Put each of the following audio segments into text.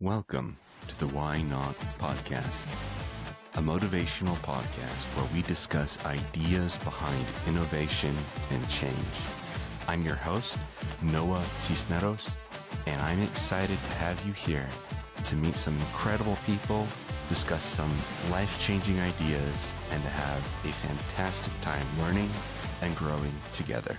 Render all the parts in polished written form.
Welcome to the Why Not Podcast, a motivational podcast where we discuss ideas behind innovation and change. I'm your host, Noah Cisneros, and I'm excited to have you here to meet some incredible people, discuss some life-changing ideas, and to have a fantastic time learning and growing together.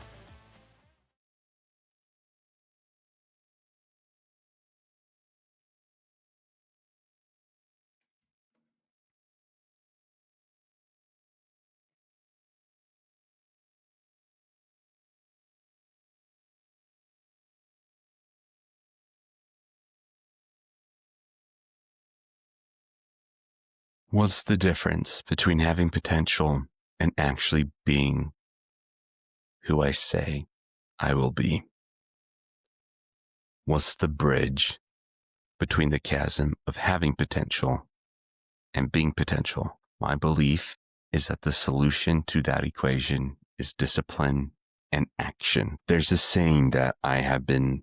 What's the difference between having potential and actually being who I say I will be? What's the bridge between the chasm of having potential and being potential? My belief is that the solution to that equation is discipline and action. There's a saying that I have been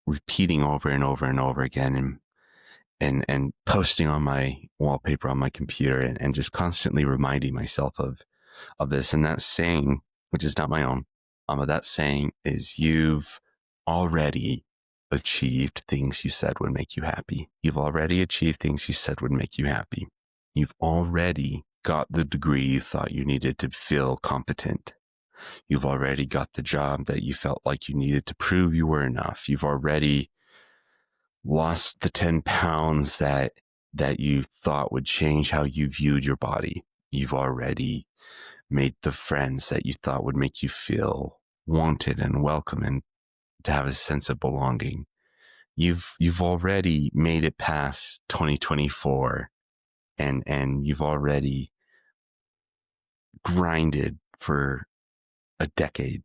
repeating over and over and over again and posting on my wallpaper on my computer and just constantly reminding myself of this. And that saying, which is not my own, but that saying is, you've already achieved things you said would make you happy. You've already achieved things you said would make you happy. You've already got the degree you thought you needed to feel competent. You've already got the job that you felt like you needed to prove you were enough. You've already lost the 10 pounds that you thought would change how you viewed your body. You've already made the friends that you thought would make you feel wanted and welcome and to have a sense of belonging. You've already made it past 2024 and you've already grinded for a decade.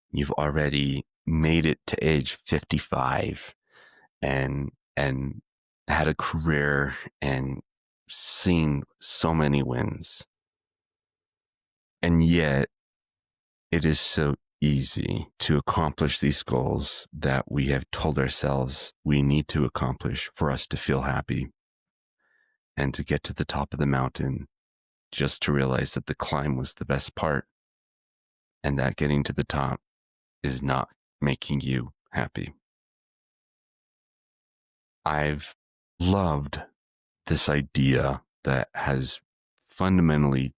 You've already made it to age 55 and had a career and seen so many wins. And yet it is so easy to accomplish these goals that we have told ourselves we need to accomplish for us to feel happy, and to get to the top of the mountain just to realize that the climb was the best part and that getting to the top is not making you happy. I've loved this idea that has fundamentally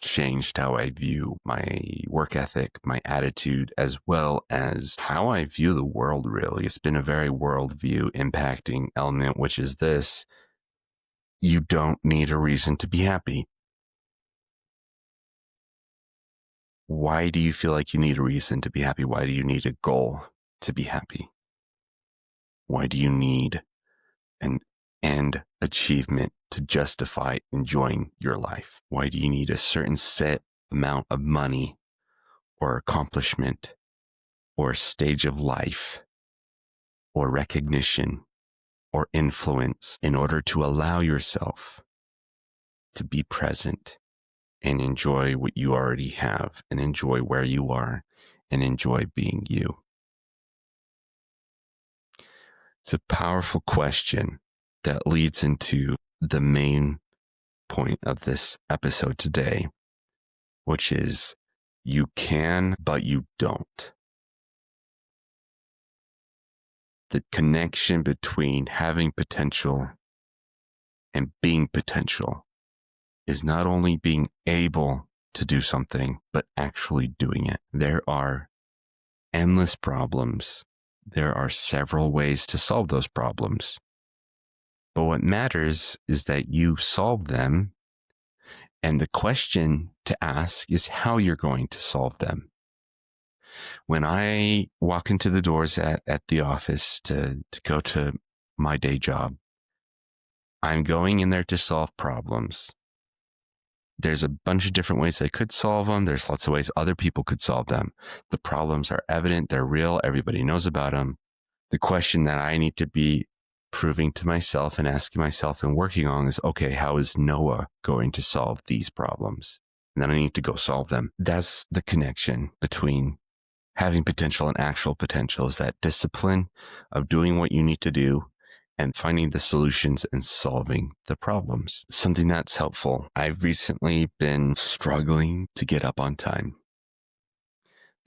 changed how I view my work ethic, my attitude, as well as how I view the world, really. It's been a very worldview impacting element, which is this: you don't need a reason to be happy. Why do you feel like you need a reason to be happy? Why do you need a goal to be happy? Why do you need an end achievement to justify enjoying your life? Why do you need a certain set amount of money or accomplishment or stage of life or recognition or influence in order to allow yourself to be present and enjoy what you already have and enjoy where you are and enjoy being you? It's a powerful question that leads into the main point of this episode today, which is you can, but you don't. The connection between having potential and being potential is not only being able to do something, but actually doing it. There are endless problems. There are several ways to solve those problems. But what matters is that you solve them. And the question to ask is how you're going to solve them. When I walk into the doors at the office to go to my day job, I'm going in there to solve problems. There's a bunch of different ways I could solve them. There's lots of ways other people could solve them. The problems are evident. They're real. Everybody knows about them. The question that I need to be proving to myself and asking myself and working on is, okay, how is Noah going to solve these problems? And then I need to go solve them. That's the connection between having potential and actual potential, is that discipline of doing what you need to do and finding the solutions and solving the problems. Something that's helpful. I've recently been struggling to get up on time,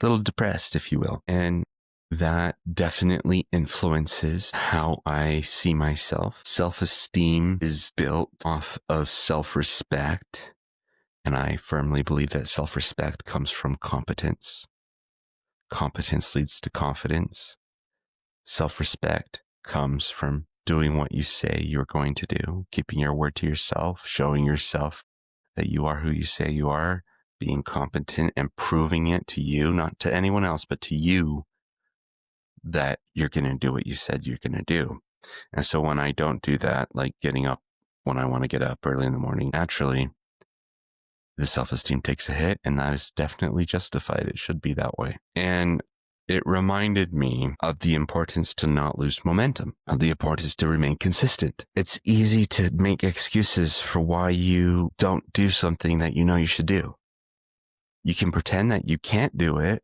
a little depressed, if you will. And that definitely influences how I see myself. Self-esteem is built off of self-respect. And I firmly believe that self-respect comes from competence. Competence leads to confidence. Self-respect comes from doing what you say you're going to do, keeping your word to yourself, showing yourself that you are who you say you are, being competent and proving it to you, not to anyone else, but to you, that you're going to do what you said you're going to do. And so when I don't do that, like getting up when I want to get up early in the morning, naturally, the self-esteem takes a hit, and that is definitely justified. It should be that way. And it reminded me of the importance to not lose momentum, of the importance to remain consistent. It's easy to make excuses for why you don't do something that you know you should do. You can pretend that you can't do it,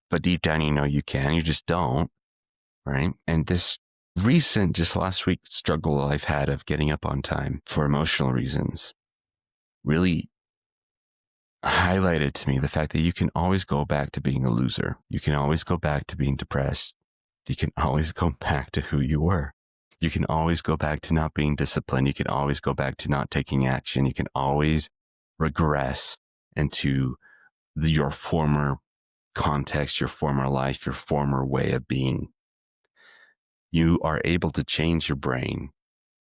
but deep down you know you can, you just don't, right? And this recent, just last week, struggle I've had of getting up on time for emotional reasons really highlighted to me the fact that you can always go back to being a loser. You can always go back to being depressed. You can always go back to who you were. You can always go back to not being disciplined. You can always go back to not taking action. You can always regress into your former context, your former life, your former way of being. You are able to change your brain.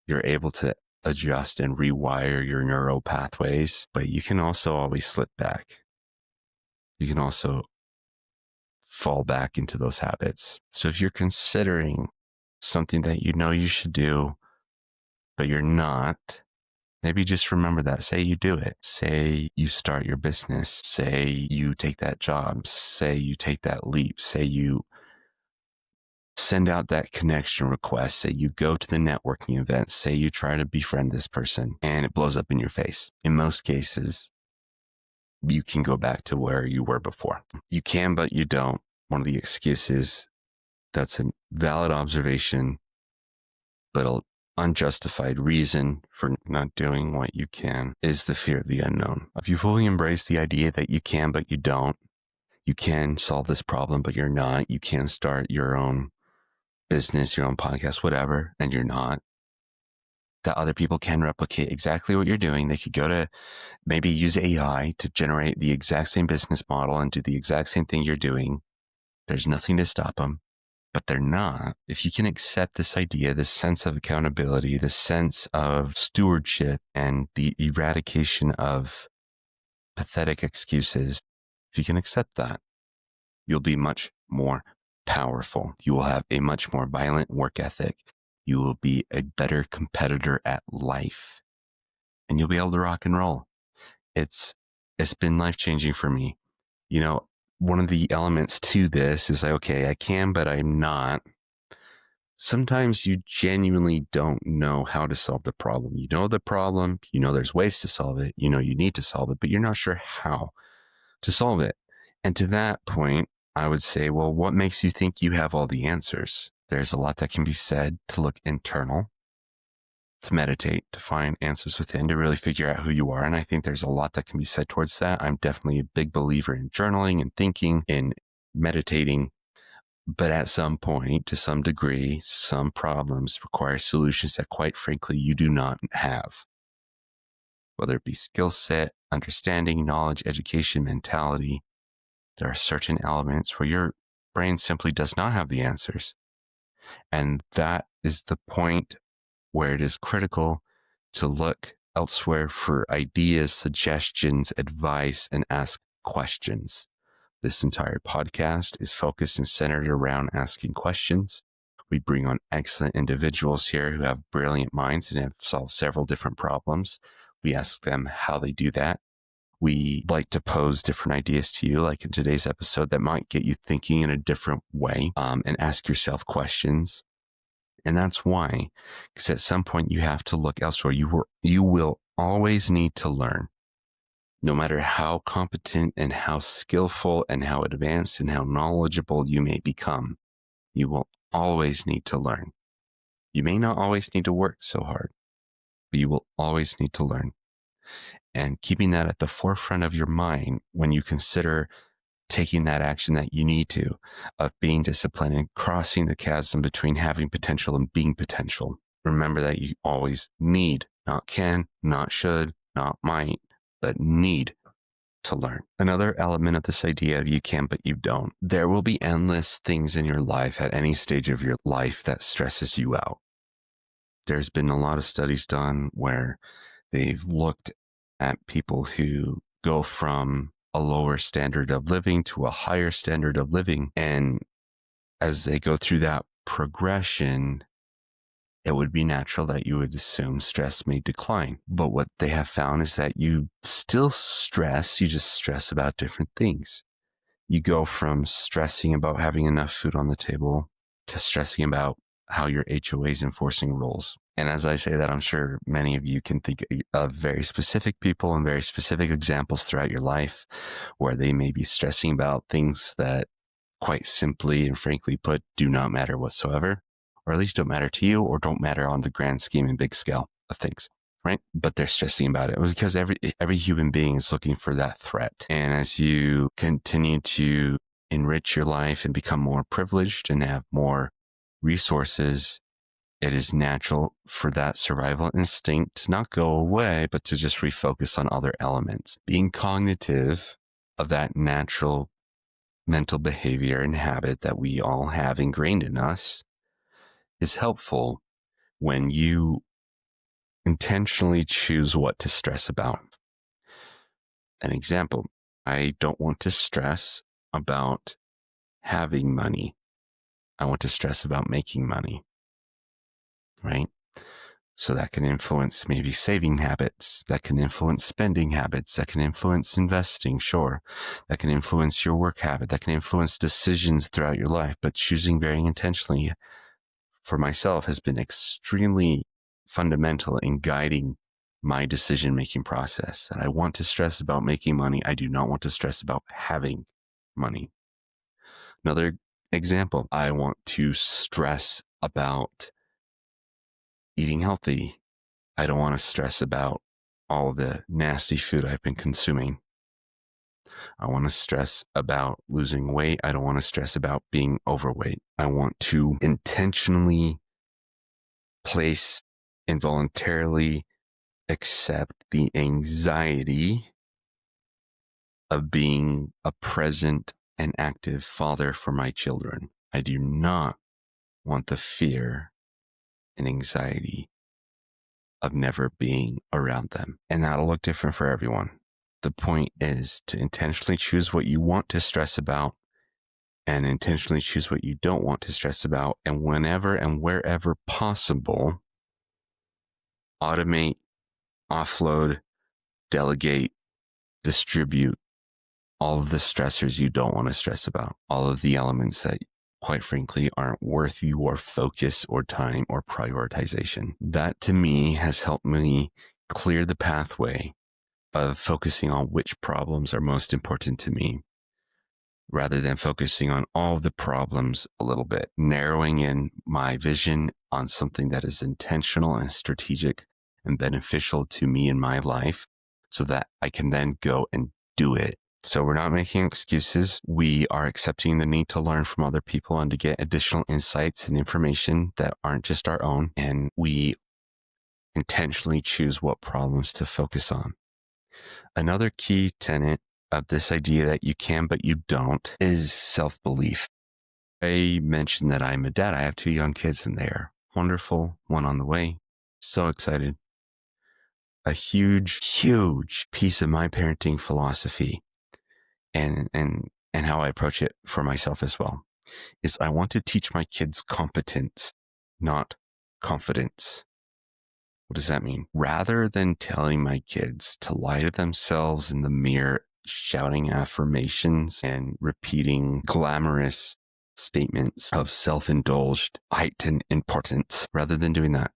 You're able to adjust and rewire your neural pathways, but you can also always slip back. You can also fall back into those habits. So if you're considering something that you know you should do, but you're not, maybe just remember that. Say you do it. Say you start your business. Say you take that job. Say you take that leap. Say you send out that connection request. Say you go to the networking event. Say you try to befriend this person and it blows up in your face. In most cases, you can go back to where you were before. You can, but you don't. One of the excuses, that's a valid observation, but an unjustified reason for not doing what you can is the fear of the unknown. If you fully embrace the idea that you can, but you don't, you can solve this problem, but you're not, you can start your own business, your own podcast, whatever, and you're not, that other people can replicate exactly what you're doing. They could go to maybe use AI to generate the exact same business model and do the exact same thing you're doing. There's nothing to stop them, but they're not. If you can accept this idea, this sense of accountability, this sense of stewardship and the eradication of pathetic excuses, if you can accept that, you'll be much more powerful. You will have a much more violent work ethic. You will be a better competitor at life, and you'll be able to rock and roll. It's been life-changing for me. You know, one of the elements to this is like, okay, I can, but I'm not. Sometimes you genuinely don't know how to solve the problem. You know the problem, you know there's ways to solve it, you know you need to solve it, but you're not sure how to solve it. And to that point, I would say, well, what makes you think you have all the answers? There's a lot that can be said to look internal, to meditate, to find answers within, to really figure out who you are. And I think there's a lot that can be said towards that. I'm definitely a big believer in journaling and thinking and meditating. But at some point, to some degree, some problems require solutions that, quite frankly, you do not have. Whether it be skill set, understanding, knowledge, education, mentality, there are certain elements where your brain simply does not have the answers. And that is the point where it is critical to look elsewhere for ideas, suggestions, advice, and ask questions. This entire podcast is focused and centered around asking questions. We bring on excellent individuals here who have brilliant minds and have solved several different problems. We ask them how they do that. We like to pose different ideas to you, like in today's episode, that might get you thinking in a different way, and ask yourself questions. And that's why, because at some point you have to look elsewhere. You will always need to learn. No matter how competent and how skillful and how advanced and how knowledgeable you may become, you will always need to learn. You may not always need to work so hard, but you will always need to learn. And keeping that at the forefront of your mind when you consider taking that action that you need to, of being disciplined and crossing the chasm between having potential and being potential. Remember that you always need, not can, not should, not might, but need to learn. Another element of this idea of you can, but you don't. There will be endless things in your life at any stage of your life that stresses you out. There's been a lot of studies done where they've looked at people who go from a lower standard of living to a higher standard of living. And as they go through that progression, it would be natural that you would assume stress may decline. But what they have found is that you still stress, you just stress about different things. You go from stressing about having enough food on the table to stressing about how your HOA is enforcing rules. And as I say that, I'm sure many of you can think of very specific people and very specific examples throughout your life where they may be stressing about things that, quite simply and frankly put, do not matter whatsoever, or at least don't matter to you, or don't matter on the grand scheme and big scale of things, right? But they're stressing about it. Because every human being is looking for that threat. And as you continue to enrich your life and become more privileged and have more resources, it is natural for that survival instinct to not go away, but to just refocus on other elements. Being cognitive of that natural mental behavior and habit that we all have ingrained in us is helpful when you intentionally choose what to stress about. An example, I don't want to stress about having money. I want to stress about making money, right? So that can influence maybe saving habits, that can influence spending habits, that can influence investing, sure. That can influence your work habit, that can influence decisions throughout your life. But choosing very intentionally for myself has been extremely fundamental in guiding my decision-making process. That I want to stress about making money. I do not want to stress about having money. Another example, I want to stress about eating healthy. I don't want to stress about all the nasty food I've been consuming. I want to stress about losing weight. I don't want to stress about being overweight. I want to intentionally place and voluntarily accept the anxiety of being a present and active father for my children. I do not want the fear and anxiety of never being around them. And that'll look different for everyone. The point is to intentionally choose what you want to stress about and intentionally choose what you don't want to stress about. And whenever and wherever possible, automate, offload, delegate, distribute all of the stressors you don't want to stress about, all of the elements that, quite frankly, aren't worth your focus or time or prioritization. That, to me, has helped me clear the pathway of focusing on which problems are most important to me, rather than focusing on all of the problems a little bit, narrowing in my vision on something that is intentional and strategic and beneficial to me in my life so that I can then go and do it. So we're not making excuses. We are accepting the need to learn from other people and to get additional insights and information that aren't just our own. And we intentionally choose what problems to focus on. Another key tenet of this idea that you can, but you don't, is self-belief. I mentioned that I'm a dad. I have 2 young kids and they're wonderful. One on the way. So excited. A huge piece of my parenting philosophy and how I approach it for myself as well is I want to teach my kids competence, not confidence. What does that mean? Rather than telling my kids to lie to themselves in the mirror, shouting affirmations and repeating glamorous statements of self-indulged heightened importance, rather than doing that,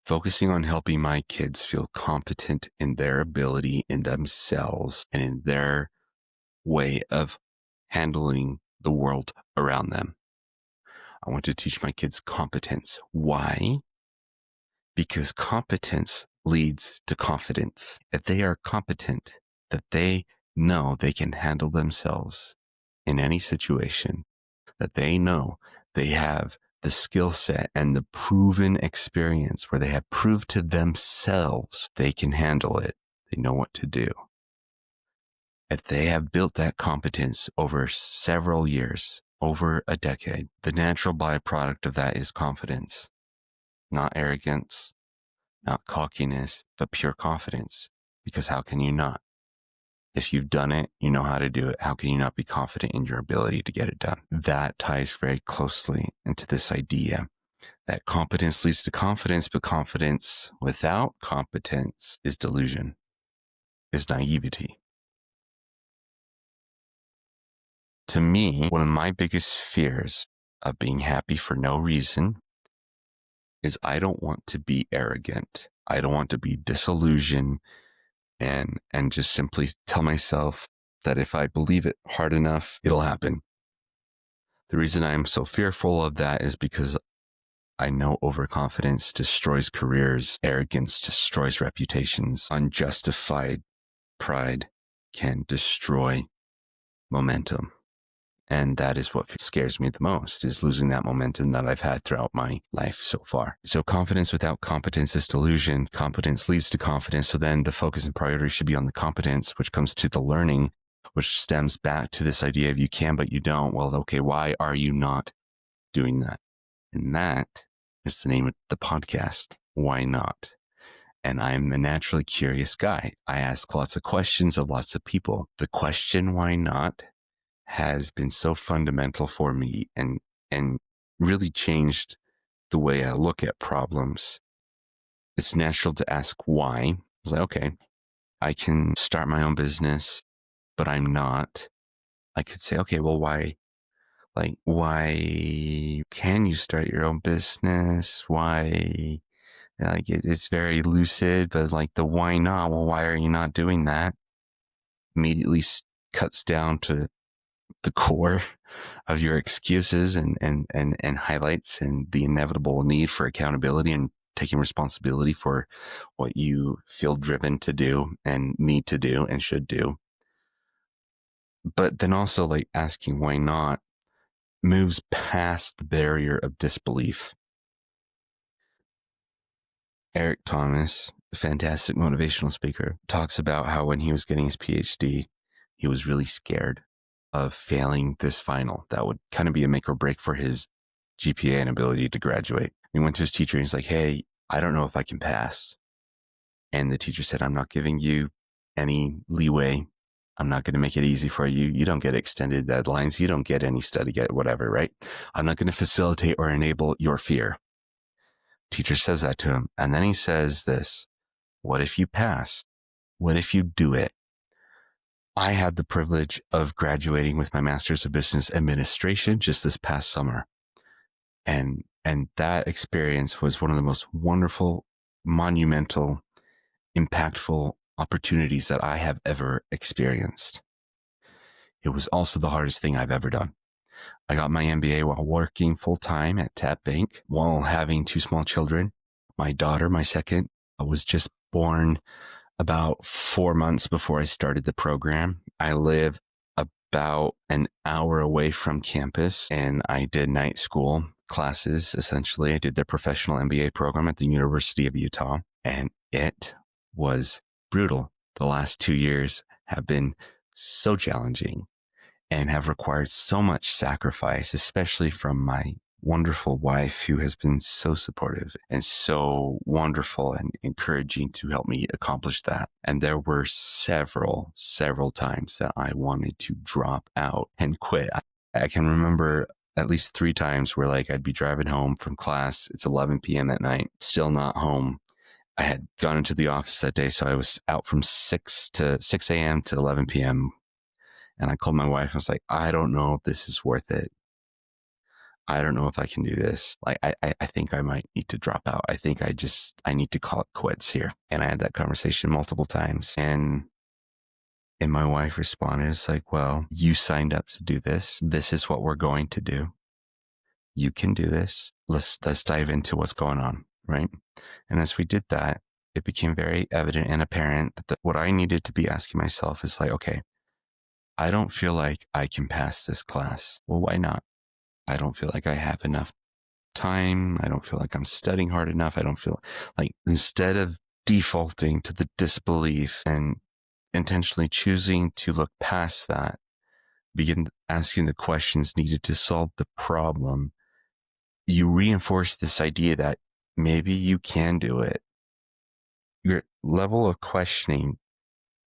focusing on helping my kids feel competent in their ability, in themselves, and in their way of handling the world around them. I want to teach my kids competence. Why? Because competence leads to confidence. If they are competent, that they know they can handle themselves in any situation, that they know they have the skill set and the proven experience where they have proved to themselves they can handle it. They know what to do. If they have built that competence over several years, over a decade, the natural byproduct of that is confidence, not arrogance, not cockiness, but pure confidence. Because how can you not? If you've done it, you know how to do it. How can you not be confident in your ability to get it done? That ties very closely into this idea that competence leads to confidence, but confidence without competence is delusion, is naivety. To me, one of my biggest fears of being happy for no reason is I don't want to be arrogant. I don't want to be disillusioned and just simply tell myself that if I believe it hard enough, it'll happen. The reason I'm so fearful of that is because I know overconfidence destroys careers, arrogance destroys reputations, unjustified pride can destroy momentum. And that is what scares me the most, is losing that momentum that I've had throughout my life so far. So confidence without competence is delusion. Competence leads to confidence. So then the focus and priority should be on the competence, which comes to the learning, which stems back to this idea of you can, but you don't. Well, okay, why are you not doing that? And that is the name of the podcast. Why not? And I'm a naturally curious guy. I ask lots of questions of lots of people. The question, why not, has been so fundamental for me and really changed the way I look at problems. It's natural to ask why. I was like, okay, I can start my own business, but I'm not. I could say, okay, well, why? Like, why can you start your own business? Why? Like, it's very lucid, but like the why not? Well, why are you not doing that? Immediately cuts down to the core of your excuses and highlights and the inevitable need for accountability and taking responsibility for what you feel driven to do and need to do and should do. But then also like asking why not moves past the barrier of disbelief. Eric Thomas, a fantastic motivational speaker, talks about how when he was getting his PhD, he was really scared of failing this final. That would kind of be a make or break for his GPA and ability to graduate. He went to his teacher and he's like, hey, I don't know if I can pass. And the teacher said, I'm not giving you any leeway. I'm not going to make it easy for you. You don't get extended deadlines. You don't get any study, get whatever, right? I'm not going to facilitate or enable your fear. Teacher says that to him. And then he says this, what if you pass? What if you do it? I had the privilege of graduating with my Master's of Business Administration just this past summer. And that experience was one of the most wonderful, monumental, impactful opportunities that I have ever experienced. It was also the hardest thing I've ever done. I got my MBA while working full-time at Tap Bank, while having two small children. My daughter, my second, was just born about 4 months before I started the program. I live about an hour away from campus, and I did night school classes. Essentially, I did their professional MBA program at the University of Utah, and it was brutal. The last 2 years have been so challenging and have required so much sacrifice, especially from my wonderful wife, who has been so supportive and so wonderful and encouraging to help me accomplish that. And there were several times that I wanted to drop out and quit. I can remember at least 3 times where like I'd be driving home from class. It's 11 p.m. at night, still not home. I had gone into the office that day, so I was out from 6 a.m. to 11 p.m. And I called my wife. I was like, I don't know if this is worth it. I don't know if I can do this. Like, I think I might need to drop out. I think I need to call it quits here. And I had that conversation multiple times. And my wife responded, it's like, well, you signed up to do this. This is what we're going to do. You can do this. Let's dive into what's going on, right? And as we did that, it became very evident and apparent that what I needed to be asking myself is like, okay, I don't feel like I can pass this class. Well, why not? I don't feel like I have enough time. I don't feel like I'm studying hard enough. I don't feel like, instead of defaulting to the disbelief and intentionally choosing to look past that, begin asking the questions needed to solve the problem, you reinforce this idea that maybe you can do it. Your level of questioning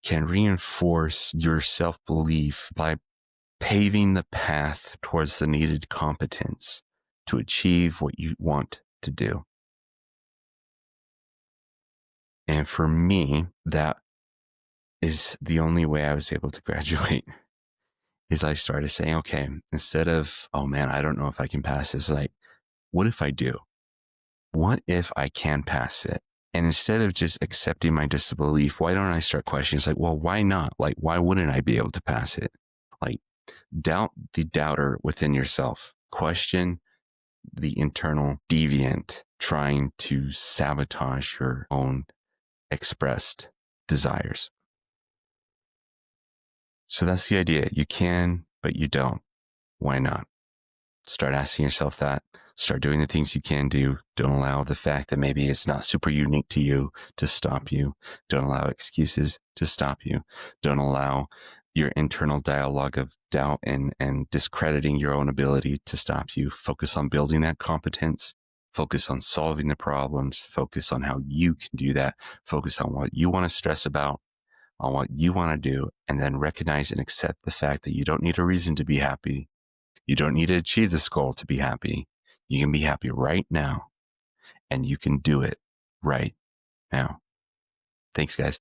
can reinforce your self-belief by paving the path towards the needed competence to achieve what you want to do. And for me, that is the only way I was able to graduate. Is I started saying, okay, instead of, oh man, I don't know if I can pass this, like, what if I do? What if I can pass it? And instead of just accepting my disbelief, why don't I start questioning? It's like, well, why not? Like, why wouldn't I be able to pass it? Like, doubt the doubter within yourself. Question the internal deviant trying to sabotage your own expressed desires. So that's the idea. You can, but you don't. Why not? Start asking yourself that. Start doing the things you can do. Don't allow the fact that maybe it's not super unique to you to stop you. Don't allow excuses to stop you. Don't allow your internal dialogue of doubt and discrediting your own ability to stop you. Focus on building that competence. Focus on solving the problems. Focus on how you can do that. Focus on what you want to stress about, on what you want to do, and then recognize and accept the fact that you don't need a reason to be happy. You don't need to achieve this goal to be happy. You can be happy right now, and you can do it right now. Thanks, guys.